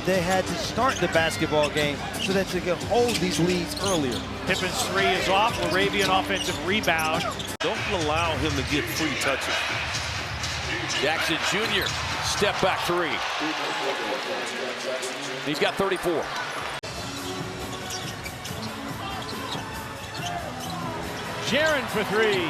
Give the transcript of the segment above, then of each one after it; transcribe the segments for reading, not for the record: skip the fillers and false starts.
they had to start the basketball game so that they could hold these leads earlier. Pippen's three is off. Moravian offensive rebound. Don't allow him to get free touches. Jackson Jr. step back three. He's got 34. Jaron for three.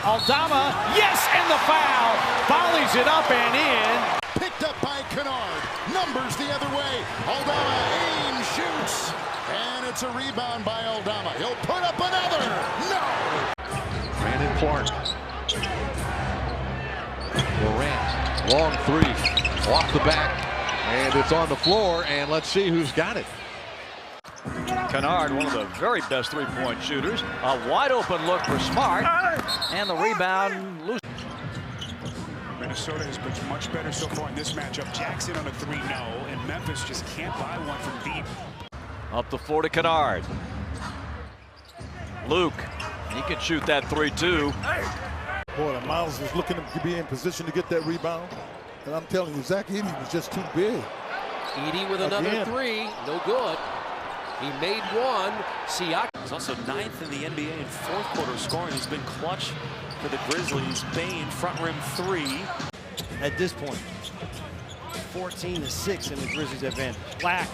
Aldama, yes, and the foul. Volleys it up and in. Picked up by Kennard. Numbers the other way. Aldama aims, shoots. And it's a rebound by Aldama. He'll put up another. No! Brandon Clark. Morant. Long three. Off the back. And it's on the floor. And let's see who's got it. Kennard, one of the very best three-point shooters. A wide open look for Smart. And the rebound loose. Minnesota has been much better so far in this matchup. Jackson on a three, no. And Memphis just can't buy one from deep. Up the floor to Kennard. Luke, he can shoot that three too. Boy, Miles was looking to be in position to get that rebound. And I'm telling you, Zach Edey was just too big. Edey with another three, no good. He made one. Siakam. He's also 9th in the NBA in fourth quarter scoring. He's been clutch for the Grizzlies. Bane, front rim three. At this point, 14-6 in the Grizzlies' advantage. Black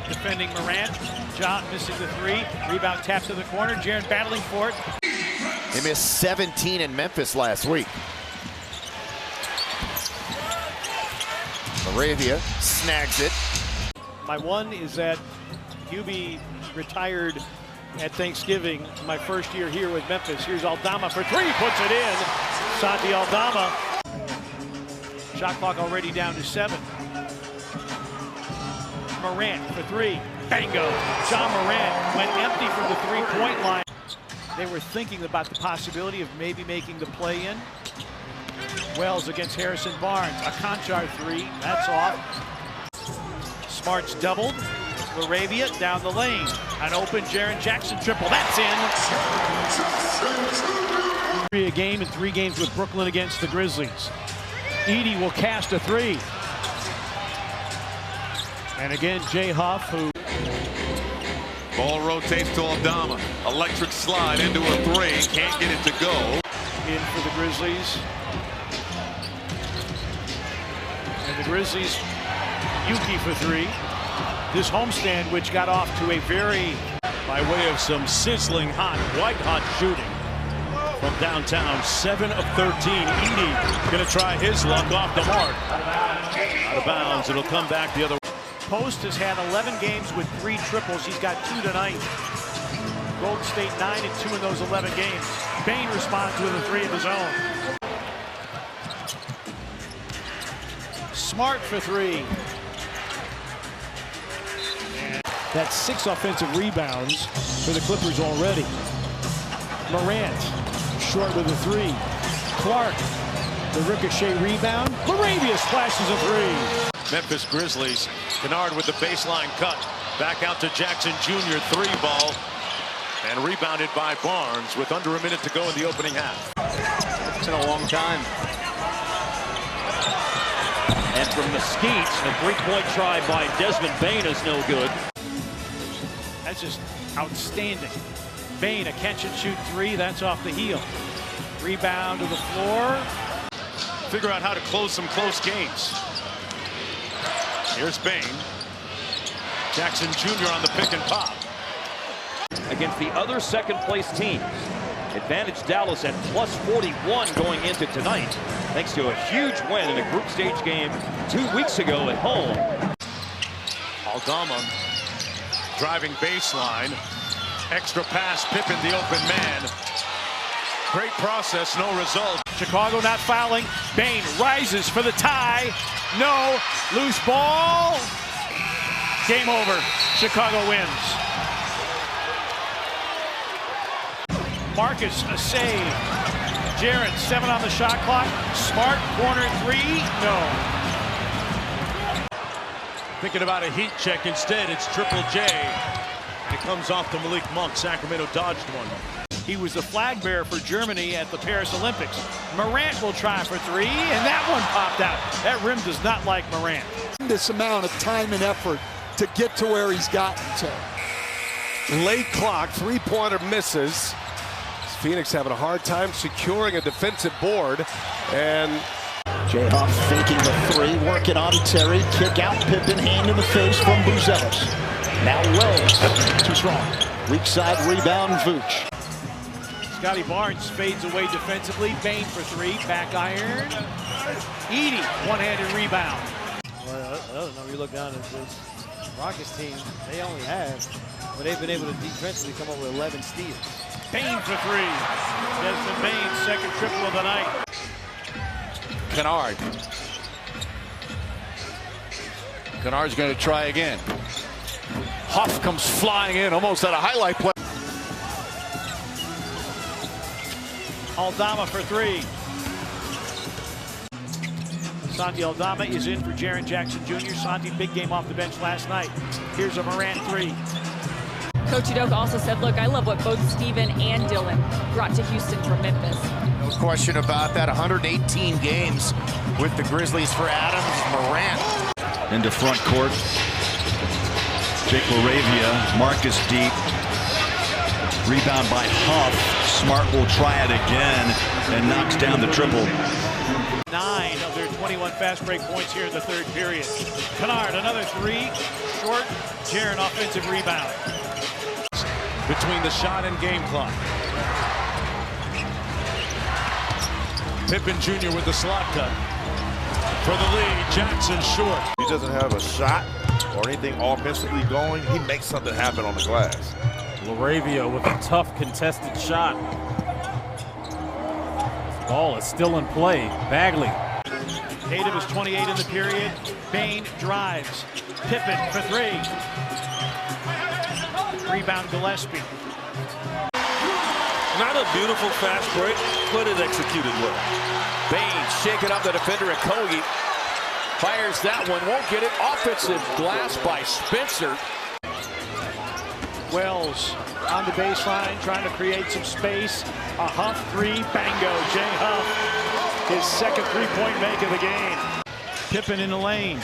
defending Morant. John missing the three. Rebound taps to the corner. Jaron battling for it. He missed 17 in Memphis last week. Moravia snags it. My one is that Hubie retired at Thanksgiving, my first year here with Memphis. Here's Aldama for three, puts it in. Santi Aldama. Shot clock already down to 7. Morant for three, bingo. John Morant went empty from the three-point line. They were thinking about the possibility of maybe making the play-in. Wells against Harrison Barnes, a Conchar three, that's off. Smart's doubled. Moravia down the lane. An open Jaren Jackson triple. That's in. A game in 3 games with Brooklyn against the Grizzlies. Edey will cast a three. And again, Jay Huff, who... Ball rotates to Aldama. Electric slide into a three. Can't get it to go. In for the Grizzlies. And the Grizzlies, Yuki for three. This homestand, which got off to a very... By way of some sizzling hot, white-hot shooting from downtown. 7 of 13. Edey going to try his luck off the mark. Out of bounds. It'll come back the other way. Post has had 11 games with 3 triples. He's got 2 tonight. Golden State 9 and 2 in those 11 games. Bane responds with a 3 of his own. Smart for 3. That's 6 offensive rebounds for the Clippers already. Morant short with a 3. Clark, the ricochet rebound. Moravia splashes a 3. Memphis Grizzlies. Kennard with the baseline cut. Back out to Jackson Jr. 3-ball. And rebounded by Barnes with under a minute to go in the opening half. It's been a long time. And from Mesquite, a 3-point try by Desmond Bane is no good. That's just outstanding. Bane, a catch-and-shoot 3. That's off the heel. Rebound to the floor. Figure out how to close some close games. Here's Bane. Jackson Jr. on the pick and pop. Against the other second-place teams. Advantage Dallas at plus 41 going into tonight, thanks to a huge win in a group stage game 2 weeks ago at home. Aldama driving baseline. Extra pass, Pippen the open man. Great process, no result. Chicago not fouling. Bane rises for the tie. No. Loose ball. Game over. Chicago wins. Marcus, a save. Jaron, 7 on the shot clock. Smart, corner 3. No. Thinking about a heat check instead. It's Triple J. It comes off to Malik Monk. Sacramento dodged one. He was the flag bearer for Germany at the Paris Olympics. Morant will try for 3, and that one popped out. That rim does not like Morant. This amount of time and effort to get to where he's gotten to. Late clock, three-pointer misses. Phoenix having a hard time securing a defensive board. And Jay Huff faking the three, working on Terry. Kick out, Pippen, hand in the face from Buzelis. Now Wells, too strong. Weak side rebound, Vooch. Scotty Barnes fades away defensively. Bain for three, back iron. Edey, one-handed rebound. Well, I don't know. You look down at this Rockets team, they only have, but they've been able to defensively come up with 11 steals. Bain for three. Desmond Bain, second triple of the night. Kennard. Kennard's going to try again. Huff comes flying in, almost at a highlight play. Aldama for three. Santi Aldama is in for Jaren Jackson Jr. Santi, big game off the bench last night. Here's a Morant three. Coach Udoka also said, look, I love what both Steven and Dylan brought to Houston from Memphis. No question about that. 118 games with the Grizzlies for Adams. Morant. Into front court. Jake LaRavia, Marcus deep. Rebound by Huff. Smart will try it again and knocks down the triple. 9 of their 21 fast break points here in the third period. Kennard, another three. Short. Jaren, offensive rebound. Between the shot and game clock. Pippen Jr. with the slot cut. For the lead, Jackson short. He doesn't have a shot or anything offensively going. He makes something happen on the glass. LaRavia with a tough contested shot. This ball is still in play. Bagley. Tatum is 28 in the period. Bain drives. Pippen for three. Rebound Gillespie. Not a beautiful fast break, but it executed well. Bain shaking up the defender at Kogi. Fires that one, won't get it. Offensive glass by Spencer. Wells on the baseline, trying to create some space. A Huff three, bango. Jay Huff, his second three-point make of the game. Pippen in the lane.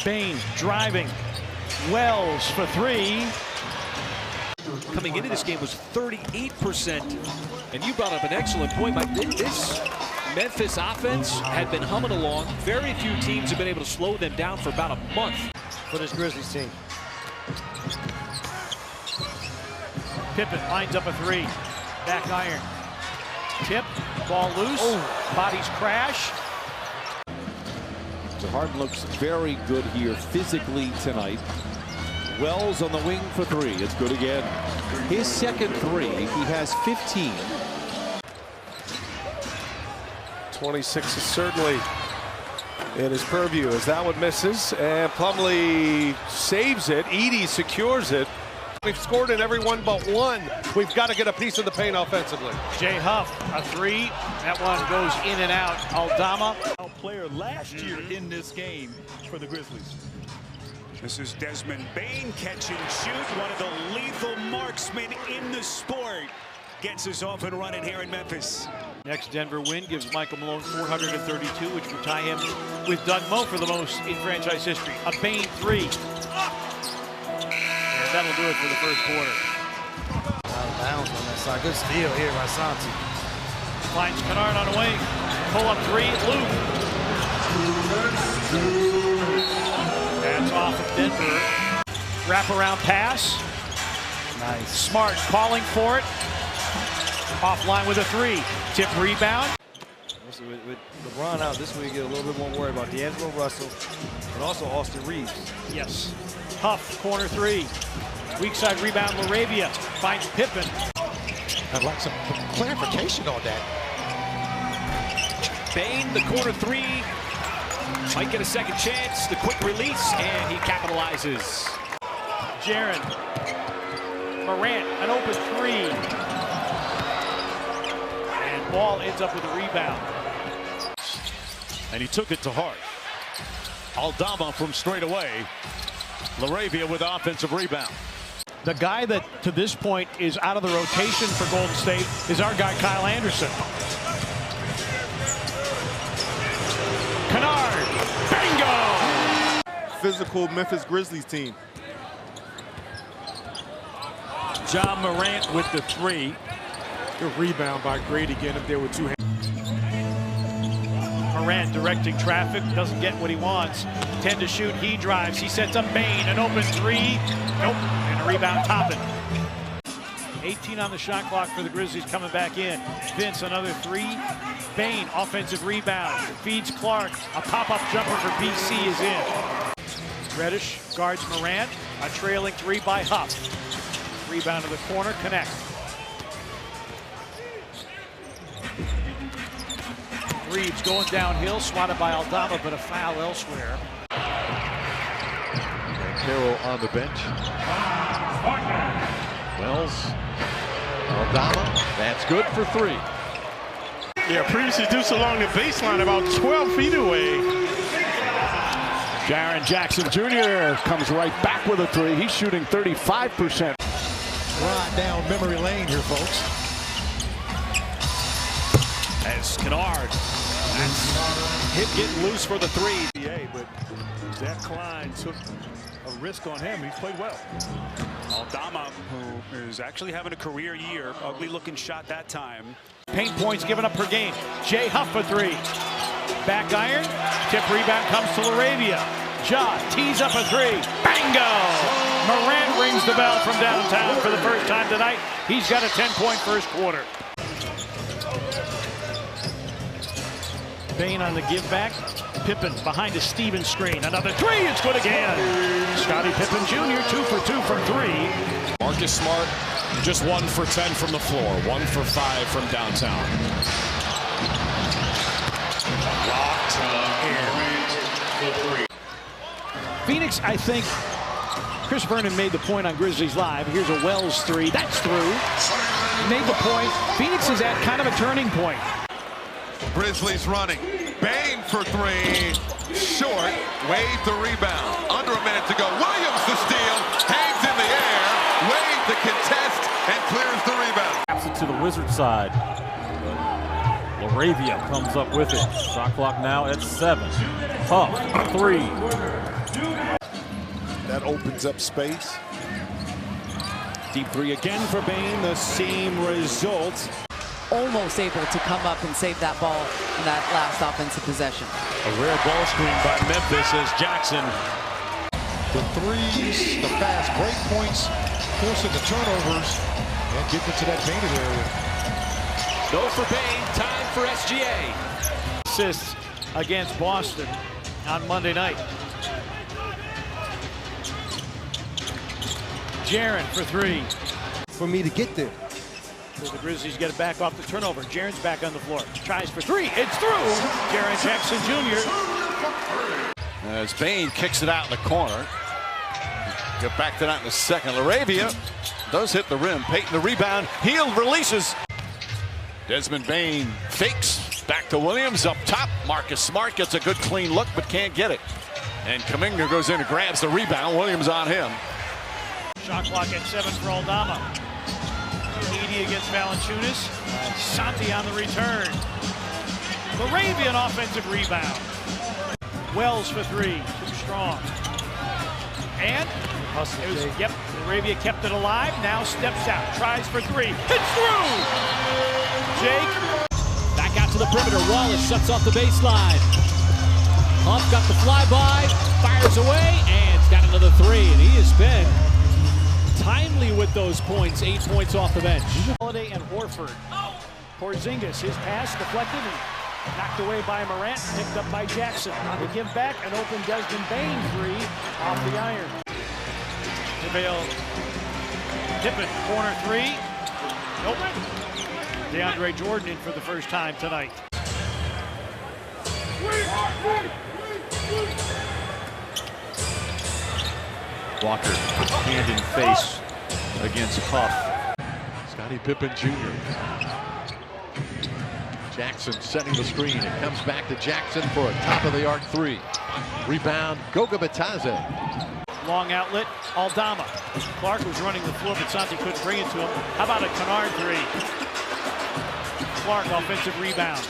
Bain driving. Wells for three. Coming into this game was 38%. And you brought up an excellent point, Mike. This Memphis offense had been humming along. Very few teams have been able to slow them down for about a month. For this Grizzlies team. Pippen lines up a three. Back iron. Tip. Ball loose. Oh. Bodies crash. So Harden looks very good here physically tonight. Wells on the wing for three. It's good again. His second three. He has 15. 26 is certainly in his purview as that one misses. And Plumlee saves it. Edey secures it. We've scored in every one but one. We've got to get a piece of the paint offensively. Jay Huff, a three. That one goes in and out. Aldama. Player last year in this game for the Grizzlies. This is Desmond Bain, catch and shoot. One of the lethal marksmen in the sport. Gets us off and running here in Memphis. Next Denver win gives Michael Malone 432, which would tie him with Doug Moe for the most in franchise history. A Bain three. And that'll do it for the first quarter. Out of bounds on that side. Good steal here by Santi. Finds Kennard on the wing. Pull up three. Luke. That's off of Denver. Wraparound pass. Nice. Smart calling for it. Offline with a three. Tip rebound. With LeBron out this week, get a little bit more worried about D'Angelo Russell and also Austin Reeves. Yes. Huff, corner three. Weak side rebound, LaRavia finds Pippen. I'd like some clarification on that. Bain, the corner three. Might get a second chance. The quick release, and he capitalizes. Jaren. Morant, an open three. And ball ends up with a rebound. And he took it to Hart. Aldama from straight away. LaRavia with offensive rebound. The guy that, to this point, is out of the rotation for Golden State is our guy, Kyle Anderson. Kennard, bingo! physical Memphis Grizzlies team. John Morant with the three. Good rebound by Grady getting up there with two hands. Morant directing traffic, doesn't get what he wants. 10 to shoot, he drives, he sets up Bane, an open three. Nope, and a rebound Toppin. 18 on the shot clock for the Grizzlies coming back in. Vince, another three. Bane, offensive rebound, feeds Clark. A pop-up jumper for BC is in. Reddish guards Morant, a trailing three by Huff. Rebound to the corner, connect. Reeves going downhill, swatted by Aldama, but a foul elsewhere. Carroll on the bench. Wells, Aldama, that's good for three. Yeah, previously deuce along the baseline about 12 feet away. Jaren Jackson Jr. comes right back with a three. He's shooting 35%. Right down memory lane here, folks. As Kennard, that's hit getting loose for the three. But Zach Klein took a risk on him. He's played well. Aldama, who is actually having a career year. Ugly looking shot that time. Paint points given up per game. Jay Huff for three. Back iron. Tip rebound comes to Laravia. Ja tees up a three. Bango! Morant rings the bell from downtown for the first time tonight. He's got a 10-point first quarter. Bane on the give back. Pippen behind a Stevens screen. Another three. It's good again. Scottie Pippen Jr. 2 for 2 from three. Marcus Smart just 1 for 10 from the floor. 1 for 5 from downtown. Locked in. Phoenix, I think, Chris Vernon made the point on Grizzlies Live. Here's a Wells three. That's through. Made the point. Phoenix is at kind of a turning point. Grizzlies running. Bane for three. Short. Wade the rebound. Under a minute to go. Williams the steal. Hangs in the air. Wade the contest and clears the rebound. Taps it to the Wizard side. Laravia comes up with it. Shot clock now at 7. Huff, three. That opens up space. Deep three again for Bane. The same result. Almost able to come up and save that ball in that last offensive possession. A rare ball screen by Memphis as Jackson. The threes, the fast break points, forcing the turnovers, and getting to that painted area. No for Bane, time for SGA. Assists against Boston on Monday night. Jaren for three. For me to get there. So the Grizzlies get it back off the turnover. Jaren's back on the floor. Tries for three. It's through. Jaren Jackson Jr. As Bane kicks it out in the corner. Get back to that in a second. Laravia does hit the rim. Payton the rebound. Hield releases. Desmond Bane fakes. Back to Williams up top. Marcus Smart gets a good clean look but can't get it. And Kuminga goes in and grabs the rebound. Williams on him. Shot clock at 7 for Aldama. Edie against Valanciunas. Santi on the return. Laravia an offensive rebound. Wells for three. Too strong. And it was, yep, Laravia kept it alive. Now steps out. Tries for three. It's through! Jake. Back out to the perimeter. Wallace shuts off the baseline. Huff got the flyby. Fires away. And it's got another three. And he has been timely with those points. 8 points off the bench. Holiday and Horford. Porzingis, his pass deflected and knocked away by Morant, picked up by Jackson. On the give back, an open Desmond Bane three off the iron. DeVale, Pippen, corner three. Nope. DeAndre Jordan in for the first time tonight. Walker, hand in face against Huff. Scottie Pippen Jr. Jackson setting the screen. It comes back to Jackson for a top-of-the-arc three. Rebound, Goga Bitadze. Long outlet, Aldama. Clark was running the floor, but Santi couldn't bring it to him. How about a Kennard three? Clark, offensive rebound.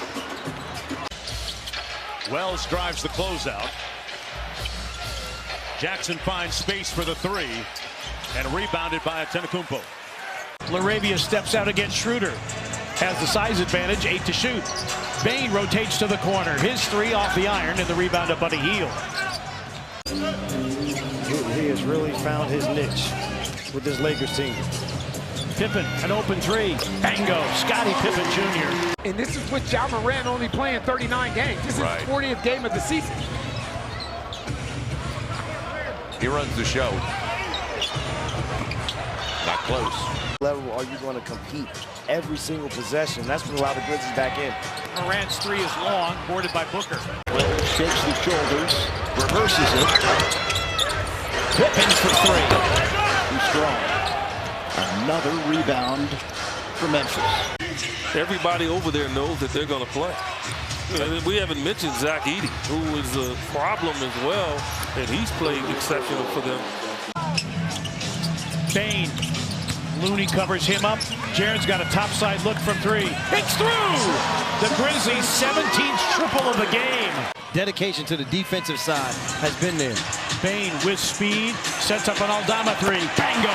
Wells drives the closeout. Jackson finds space for the three and rebounded by Antetokounmpo. LaRavia steps out against Schroeder. Has the size advantage, 8 to shoot. Bane rotates to the corner. His three off the iron and the rebound to Buddy Hield. He has really found his niche with this Lakers team. Pippen, an open three. Bango, Scottie Pippen Jr. And this is with Ja Morant only playing 39 games. This is his 40th game of the season. He runs the show. Not close. Level are you going to compete every single possession? That's what allowed the Grizzlies back in. Morant's three is long, boarded by Booker. Shakes the shoulders, reverses it. Pippen for three. Too strong. Another rebound for Memphis. Everybody over there knows that they're going to play. And we haven't mentioned Zach Edey, who is a problem as well, and he's played exceptional for them. Bane. Looney covers him up. Jaren's got a topside look from three. It's through! The Grizzlies' 17th triple of the game. Dedication to the defensive side has been there. Bane with speed, sets up an Aldama three. Bango!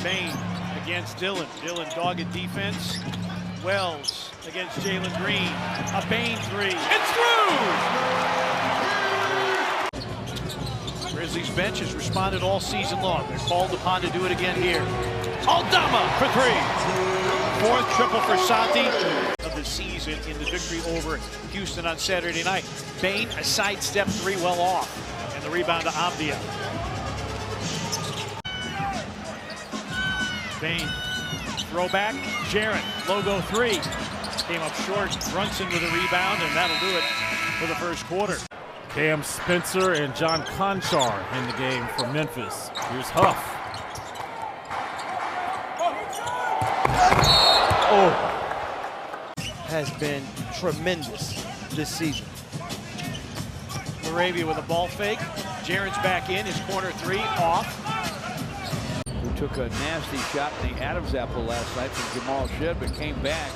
Bane against Dillon. Dillon dogged defense. Wells against Jalen Green. A Bane three. It's through! Grizzlies bench has responded all season long. They're called upon to do it again here. Aldama for three. Fourth triple for Santi of the season in the victory over Houston on Saturday night. Bane, a sidestep three well off. And the rebound to Avdia. Bane, throwback. Jaren, logo three. Came up short. Brunson with a rebound, and that'll do it for the first quarter. Cam Spencer and John Conchar in the game for Memphis. Here's Huff. Has been tremendous this season. LaRavia with a ball fake. Jaren's back in. His corner three off. Who took a nasty shot in the Adam's apple last night from Jamal Shead, but came back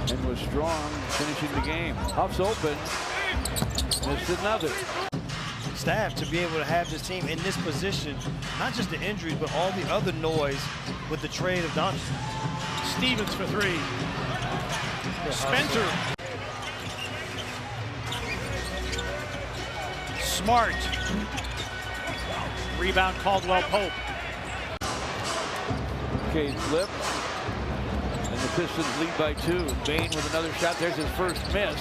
and was strong finishing the game. Huff's open. Missed another. Staff to be able to have this team in this position, not just the injuries, but all the other noise with the trade of Donovan. Stevens for three. Spencer. Smart. Rebound Caldwell Pope. Cade flip. And the Pistons lead by 2. Bane with another shot. There's his first miss.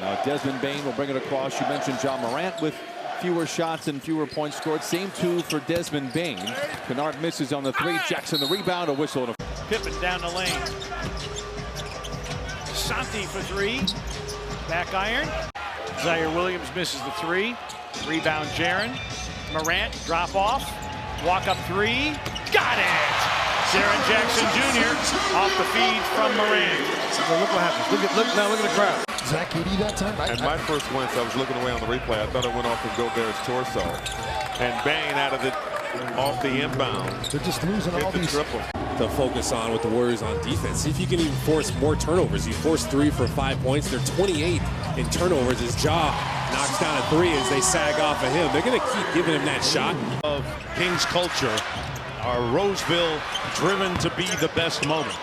Now Desmond Bane will bring it across. You mentioned Ja Morant with fewer shots and fewer points scored. Same two for Desmond Bane. Kennard misses on the three. Jackson the rebound. A whistle. And Pippen down the lane. Santi for three. Back iron. Zaire Williams misses the three. Rebound Jaren. Morant drop off. Walk up three. Got it! Jaren Jackson Jr. off the feed from Morant. Look what happens. Look at the crowd. Zach Edey that time. And my first glance, I was looking away on the replay. I thought it went off of Gobert's torso. And Bane out of it, off the inbound. They're just losing all these. Triple. To focus on with the Warriors on defense. See if you can even force more turnovers. You forced 3 for 5 points. They're 28 in turnovers. His jaw knocks down a 3 as they sag off of him. They're going to keep giving him that shot. Of Kings culture, our Roseville driven to be the best moment.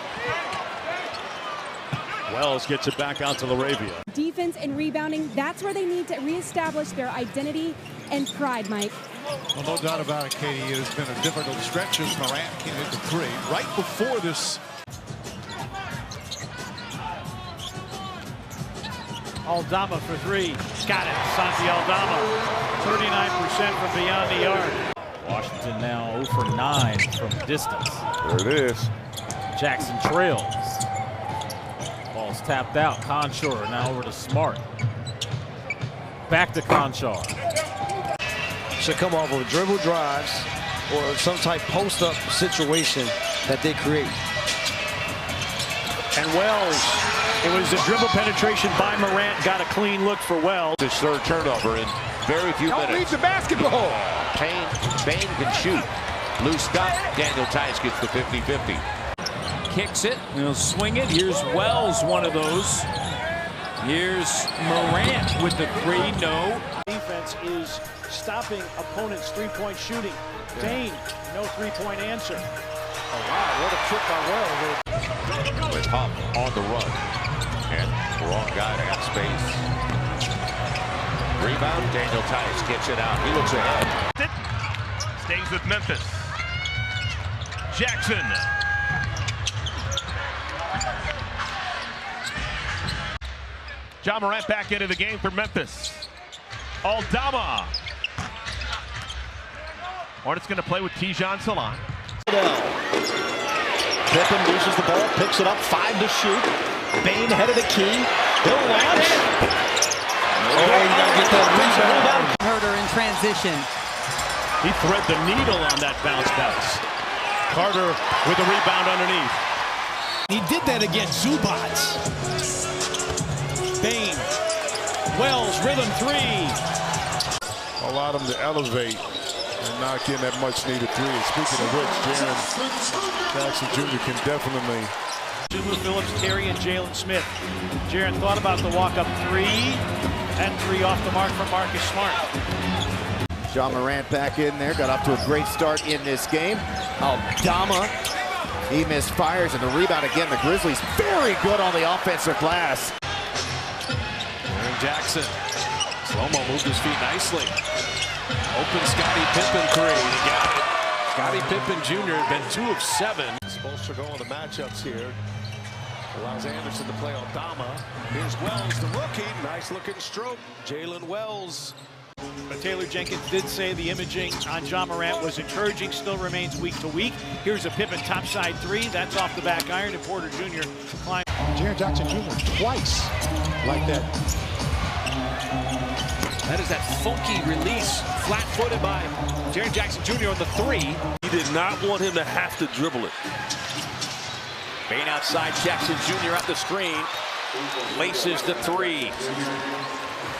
Wells gets it back out to LaRavia. Defense and rebounding, that's where they need to reestablish their identity and pride, Mike. Well, no doubt about it, Katie. It has been a difficult stretch as Morant came into 3. Right before this. Aldama for three. Got it. Santi Aldama. 39% from beyond the arc. Washington now 0 for 9 from distance. There it is. Jackson trails. Ball's tapped out. Conchar now over to Smart. Back to Conchar. Should come off of dribble drives or some type post-up situation that they create. And Wells, it was a dribble penetration by Morant, got a clean look for Wells. His third turnover in very few minutes. Leave the basketball. Bane can shoot. Loose stuff. Daniel Tice gets the 50-50. Kicks it, and he'll swing it. Here's Wells, one of those. Here's Morant with the three, no. Defense is stopping opponents' three-point shooting. Dane, no three-point answer. Oh, wow, what a trip by Wells. With Huff on the run. And wrong guy to have space. Rebound, Daniel Tice gets it out. He looks ahead. Stays with Memphis. Jackson. Ja Morant back into the game for Memphis. Aldama. Hornets going to play with Tijan Salon. Pippen loses the ball, picks it up, 5 to shoot. Bane head of the key. He'll launch. Oh, you got to get that rebound. Herder in transition. He thread the needle on that bounce pass. Carter with the rebound underneath. He did that against Zubats. Bane. Wells, rhythm three. Allow them to elevate and knock in that much needed three. Speaking of which, Jaren Jackson Jr. can definitely. Jubu Phillips, Terry, and Jalen Smith. Jaren thought about the walk-up three, and three off the mark from Marcus Smart. Ja Morant back in there, got off to a great start in this game. Aldama, he misfires, and the rebound again. The Grizzlies very good on the offensive glass. Aaron Jackson, slow-mo moved his feet nicely. Open Scottie Pippen three, he got it. Scottie Pippen Jr. had been 2 of 7. Spoelstra going the matchups here. Allows Anderson to play Aldama. Here's Wells, the rookie. Nice looking stroke. Jalen Wells. But Taylor Jenkins did say the imaging on Ja Morant was encouraging, still remains week to week. Here's a Pippen topside three. That's off the back iron, and Porter Jr. climbed. Jaren Jackson Jr. twice like that. That is that funky release, flat-footed by Jaren Jackson Jr. on the three. He did not want him to have to dribble it. Bane outside, Jackson Jr. at the screen. Laces the three.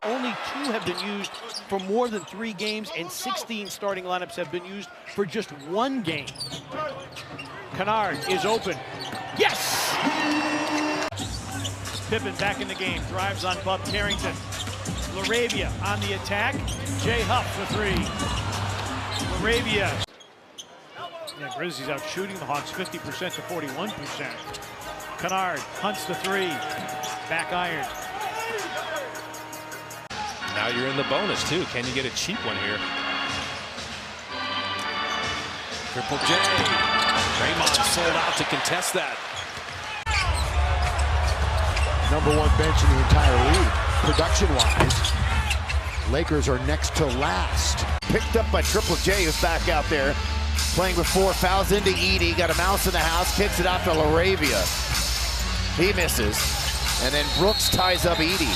Only 2 have been used for more than 3 games, and 16 starting lineups have been used for just 1 game. Kennard is open. Yes! Pippen back in the game, drives on Bub Carrington. LaRavia on the attack. Jay Huff for 3. LaRavia. Yeah, Grizzlies out shooting the Hawks 50% to 41%. Kennard hunts the 3. Back iron. Now you're in the bonus, too. Can you get a cheap one here? Triple J. Draymond sold out to contest that. #1 bench in the entire league, production-wise. Lakers are next to last. Picked up by Triple J, who's back out there. Playing with 4 fouls into Edey. Got a mouse in the house, kicks it out to LaRavia. He misses. And then Brooks ties up Edey.